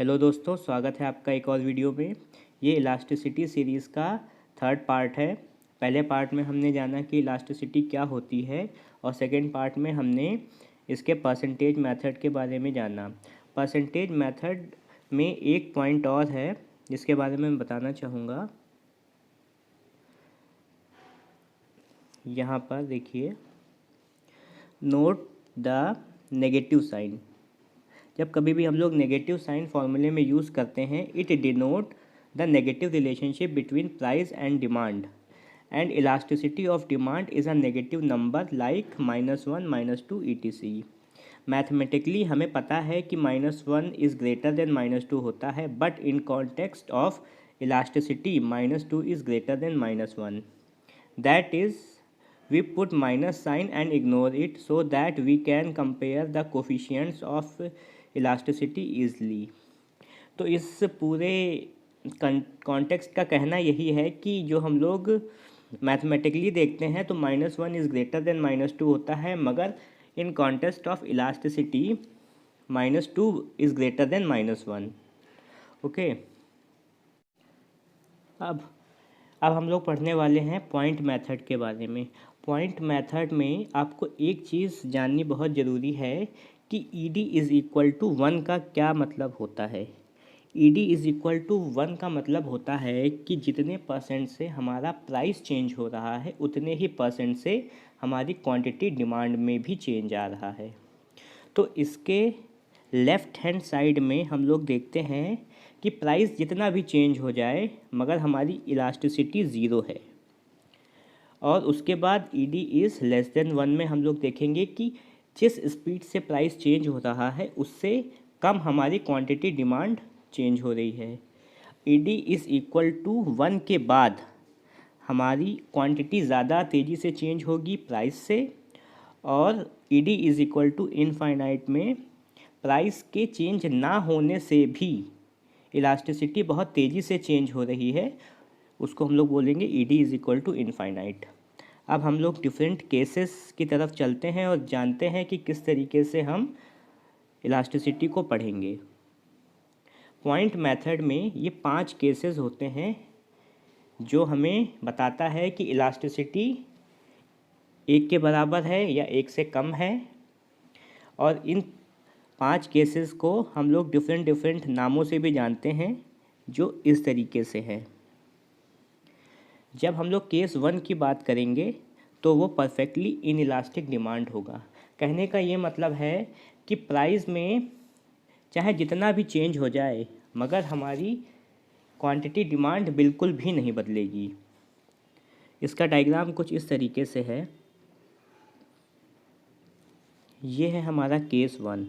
Hello दोस्तों, स्वागत है आपका एक और वीडियो में। ये इलास्टिसिटी सीरीज़ का थर्ड पार्ट है। पहले पार्ट में हमने जाना कि इलास्टिसिटी क्या होती है और सेकंड पार्ट में हमने इसके परसेंटेज मेथड के बारे में जाना। परसेंटेज मेथड में एक पॉइंट और है जिसके बारे में मैं बताना चाहूँगा। यहाँ पर देखिए, नोट द नेगेटिव साइन। जब कभी भी हम लोग नेगेटिव साइन फॉर्मूले में यूज़ करते हैं, it denote the negative relationship between price and demand and elasticity of demand is a negative number like -1 -2 etc। Mathematically हमें पता है कि -1 इज़ ग्रेटर देन -2 होता है, but in context of elasticity -2 is greater then -1। That is we put minus sign and ignore it so that we can compare the coefficients of elasticity easily। तो इस पूरे context का कहना यही है कि जो हम लोग मैथमेटिकली देखते हैं तो -1 इज़ ग्रेटर देन -2 होता है, मगर in context of elasticity -2 is greater then -1। Okay, अब हम लोग पढ़ने वाले हैं पॉइंट मेथड के बारे में। पॉइंट मेथड में आपको एक चीज़ जाननी बहुत ज़रूरी है कि ED इज़ इक्वल टू 1 का क्या मतलब होता है। ED इज़ इक्वल टू 1 का मतलब होता है कि जितने परसेंट से हमारा प्राइस चेंज हो रहा है उतने ही परसेंट से हमारी क्वांटिटी डिमांड में भी चेंज आ रहा है। तो इसके लेफ़्ट हैंड साइड में हम लोग देखते हैं कि प्राइस जितना भी चेंज हो जाए मगर हमारी इलास्टिसिटी ज़ीरो है। और उसके बाद ED इज़ लेस देन 1 में हम लोग देखेंगे कि जिस स्पीड से प्राइस चेंज हो रहा है उससे कम हमारी क्वांटिटी डिमांड चेंज हो रही है। ED इज़ इक्वल टू 1 के बाद हमारी क्वांटिटी ज़्यादा तेज़ी से चेंज होगी प्राइस से, और ED is equal to infinite में प्राइस के चेंज ना होने से भी इलास्टिसिटी बहुत तेज़ी से चेंज हो रही है, उसको हम लोग बोलेंगे ED is equal to infinite. अब हम लोग डिफरेंट केसेस की तरफ चलते हैं और जानते हैं कि किस तरीके से हम इलास्टिसिटी को पढ़ेंगे। पॉइंट मेथड में ये 5 केसेस होते हैं जो हमें बताता है कि इलास्टिसिटी 1 के बराबर है या 1 से कम है, और इन 5 केसेस को हम लोग डिफरेंट नामों से भी जानते हैं जो इस तरीके से है। जब हम लोग केस 1 की बात करेंगे तो वो परफेक्टली इनइलास्टिक डिमांड होगा। कहने का ये मतलब है कि प्राइस में चाहे जितना भी चेंज हो जाए मगर हमारी क्वांटिटी डिमांड बिल्कुल भी नहीं बदलेगी। इसका डायग्राम कुछ इस तरीके से है। ये है हमारा केस 1।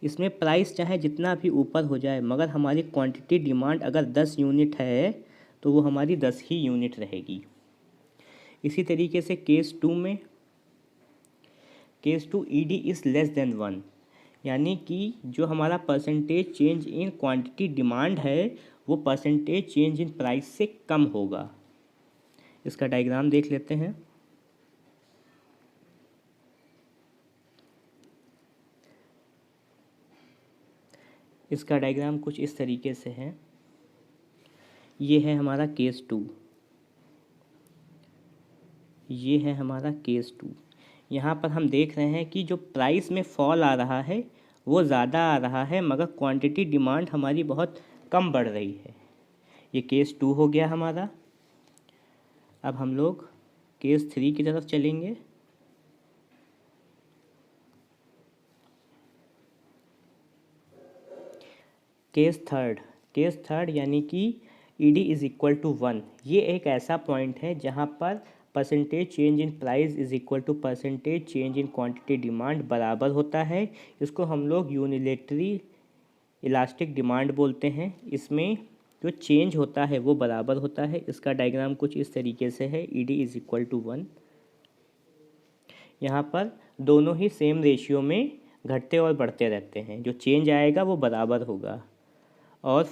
इसमें प्राइस चाहे जितना भी ऊपर हो जाए मगर हमारी क्वांटिटी डिमांड अगर 10 यूनिट है तो वो हमारी 10 ही यूनिट रहेगी। इसी तरीके से केस 2 में, case 2 ED is less than 1, यानी कि जो हमारा percentage change in quantity demand है वो परसेंटेज चेंज इन प्राइस से कम होगा। इसका डायग्राम देख लेते हैं। इसका डायग्राम कुछ इस तरीके से है। ये है हमारा केस 2, ये है हमारा केस 2। यहाँ पर हम देख रहे हैं कि जो प्राइस में फॉल आ रहा है वो ज़्यादा आ रहा है मगर क्वांटिटी डिमांड हमारी बहुत कम बढ़ रही है। ये केस 2 हो गया हमारा। अब हम लोग केस 3 की तरफ चलेंगे। केस थर्ड यानी कि ED इज़ इक्वल टू 1। ये एक ऐसा पॉइंट है जहाँ पर percentage change in price is equal to percentage change in quantity demand बराबर होता है। इसको हम लोग यूनिलेटरी इलास्टिक डिमांड बोलते हैं। इसमें जो चेंज होता है वो बराबर होता है। इसका डायग्राम कुछ इस तरीके से है। ED is equal to 1। यहाँ पर दोनों ही सेम रेशियो में घटते और बढ़ते रहते हैं, जो चेंज आएगा वो बराबर होगा। और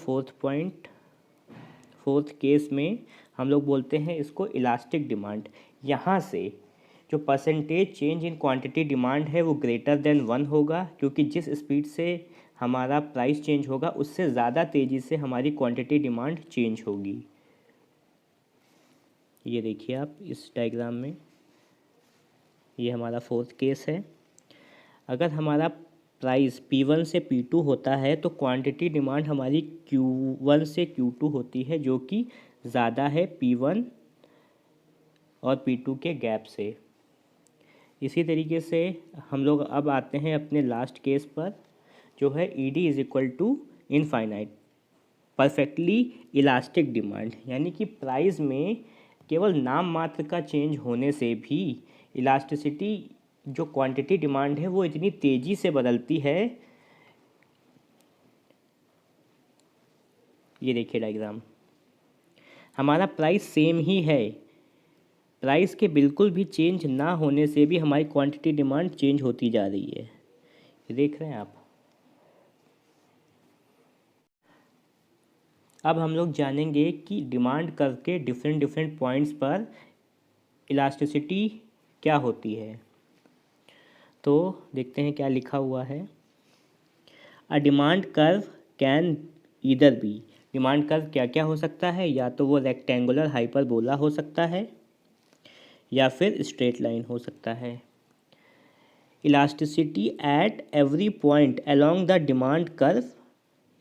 फोर्थ केस में हम लोग बोलते हैं इसको इलास्टिक डिमांड। यहाँ से जो percentage change in quantity demand है वो ग्रेटर देन 1 होगा, क्योंकि जिस स्पीड से हमारा प्राइस चेंज होगा उससे ज़्यादा तेज़ी से हमारी क्वांटिटी डिमांड चेंज होगी। ये देखिए आप इस डायग्राम में, ये हमारा फोर्थ केस है। अगर हमारा प्राइस P1 से P2 होता है तो क्वांटिटी डिमांड हमारी Q1 से Q2 होती है, जो कि ज़्यादा है P1 और P2 के गैप से। इसी तरीके से हम लोग अब आते हैं अपने लास्ट केस पर, जो है ED is equal to infinite perfectly elastic demand, यानी कि प्राइस में केवल नाम मात्र का चेंज होने से भी इलास्टिसिटी जो क्वांटिटी डिमांड है वो इतनी तेज़ी से बदलती है। ये देखिए डायग्राम, हमारा प्राइस सेम ही है, प्राइस के बिल्कुल भी चेंज ना होने से भी हमारी क्वांटिटी डिमांड चेंज होती जा रही है। ये देख रहे हैं आप। अब हम लोग जानेंगे कि डिमांड कर्व के डिफरेंट डिफरेंट पॉइंट्स पर इलास्टिसिटी क्या होती है। तो देखते हैं क्या लिखा हुआ है। A demand curve can either be, demand curve क्या क्या हो सकता है, या तो वो रेक्टेंगुलर हाइपरबोला हो सकता है या फिर स्ट्रेट लाइन हो सकता है। Elasticity at every point along the demand curve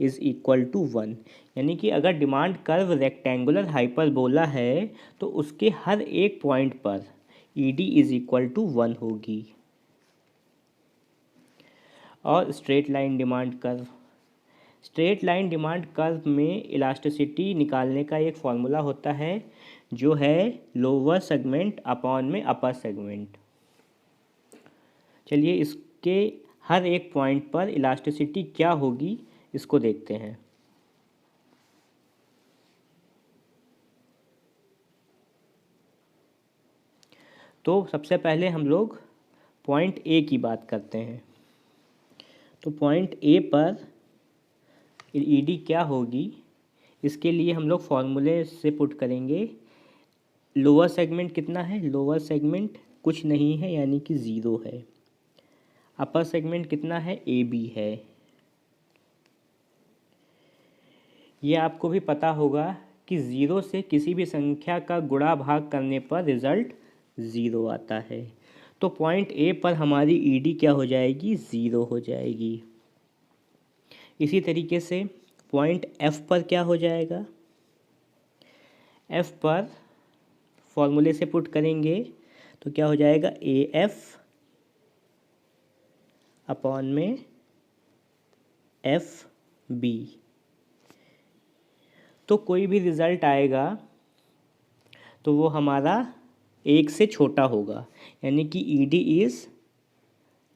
is equal to 1, यानी कि अगर डिमांड कर्व रेक्टेंगुलर हाइपरबोला है तो उसके हर एक पॉइंट पर ED इज़ इक्वल टू 1 होगी। और straight line demand curve, straight line demand curve में इलास्टिसिटी निकालने का एक फॉर्मूला होता है, जो है लोअर सेगमेंट अपॉन में अपर सेगमेंट। चलिए इसके हर एक पॉइंट पर इलास्टिसिटी क्या होगी इसको देखते हैं। तो सबसे पहले हम लोग पॉइंट ए की बात करते हैं। तो पॉइंट ए पर ED क्या होगी, इसके लिए हम लोग फॉर्मूले से पुट करेंगे। लोअर सेगमेंट कितना है, लोअर सेगमेंट कुछ नहीं है यानी कि 0 है। अपर सेगमेंट कितना है, AB है। ये आपको भी पता होगा कि 0 से किसी भी संख्या का गुणा भाग करने पर रिजल्ट 0 आता है। तो पॉइंट ए पर हमारी ED क्या हो जाएगी, 0 हो जाएगी। इसी तरीके से पॉइंट F पर क्या हो जाएगा, F पर फॉर्मूले से पुट करेंगे तो क्या हो जाएगा, AF अपॉन में FB। तो कोई भी रिज़ल्ट आएगा तो वो हमारा 1 से छोटा होगा, यानी कि ED इज़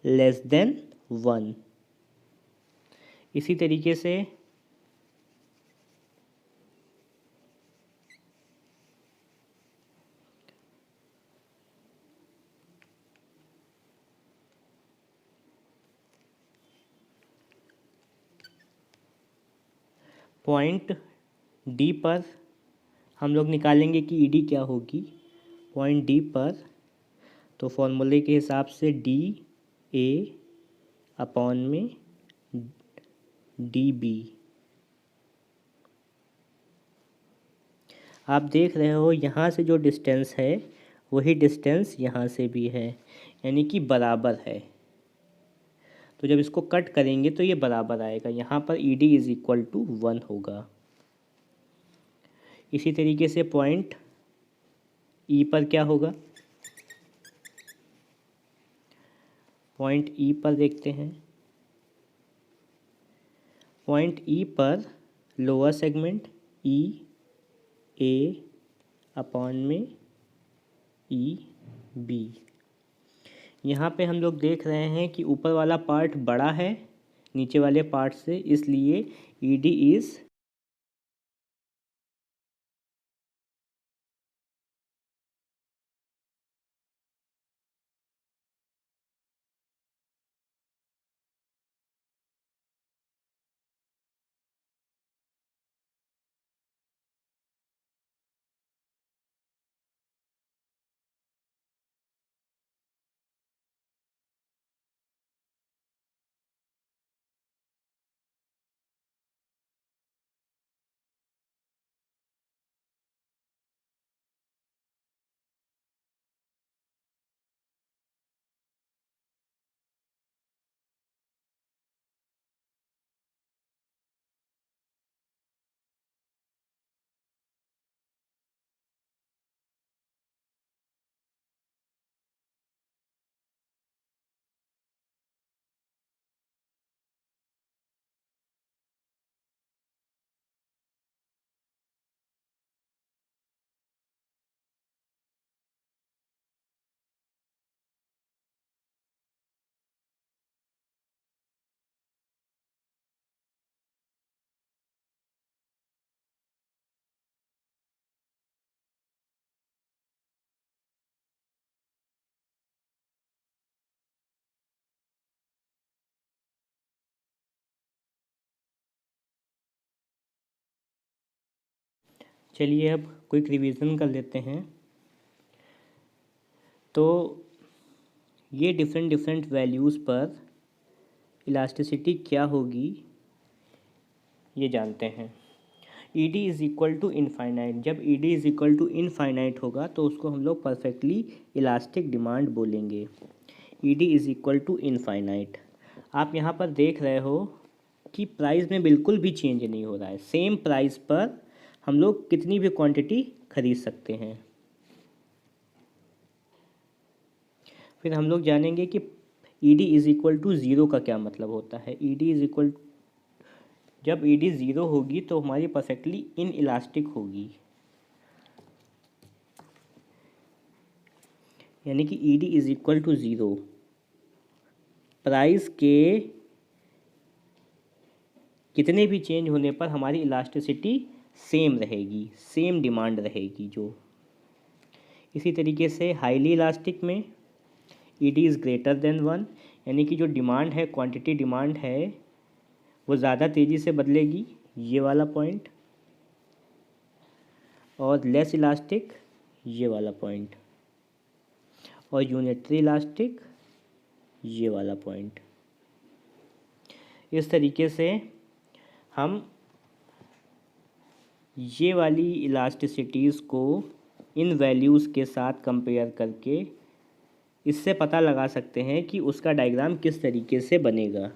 लेस देन 1। इसी तरीके से पॉइंट डी पर हम लोग निकालेंगे कि ED क्या होगी। पॉइंट डी पर तो फॉर्मूले के हिसाब से DA अपॉन में DB। आप देख रहे हो यहाँ से जो डिस्टेंस है वही डिस्टेंस यहाँ से भी है, यानी कि बराबर है। तो जब इसको कट करेंगे तो ये बराबर आएगा, यहाँ पर ED इज़ इक्वल टू 1 होगा। इसी तरीके से पॉइंट E पर क्या होगा, पॉइंट E पर देखते हैं। पॉइंट E पर लोअर सेगमेंट EA अपॉन में EB। यहाँ पे हम लोग देख रहे हैं कि ऊपर वाला पार्ट बड़ा है नीचे वाले पार्ट से, इसलिए ED इज़ चलिए अब क्विक रिवीजन कर लेते हैं। तो ये डिफरेंट डिफरेंट वैल्यूज़ पर इलास्टिसिटी क्या होगी ये जानते हैं। E D is equal to infinite, जब E D is equal to infinite होगा तो उसको हम लोग परफेक्टली इलास्टिक डिमांड बोलेंगे। E D is equal to infinite. आप यहाँ पर देख रहे हो कि प्राइस में बिल्कुल भी चेंज नहीं हो रहा है, सेम प्राइस पर हम लोग कितनी भी क्वांटिटी खरीद सकते हैं। फिर हम लोग जानेंगे कि E D is equal to zero का क्या मतलब होता है। ई डी इज़ इक्वल, जब ई डी ज़ीरो होगी तो हमारी परफेक्टली इन इलास्टिक होगी, यानी कि E D is equal to zero, price के कितने भी चेंज होने पर हमारी इलास्टिसिटी सेम रहेगी, सेम डिमांड रहेगी जो। इसी तरीके से हाईली इलास्टिक में E D is greater than one, यानी कि जो डिमांड है, क्वांटिटी डिमांड है, वो ज़्यादा तेज़ी से बदलेगी, ये वाला पॉइंट। और लेस इलास्टिक, ये वाला पॉइंट। और यूनिटरी इलास्टिक, ये वाला पॉइंट। इस तरीके से हम ये वाली इलास्टिसिटीज़ को इन वैल्यूज़ के साथ कंपेयर करके इससे पता लगा सकते हैं कि उसका डायग्राम किस तरीके से बनेगा।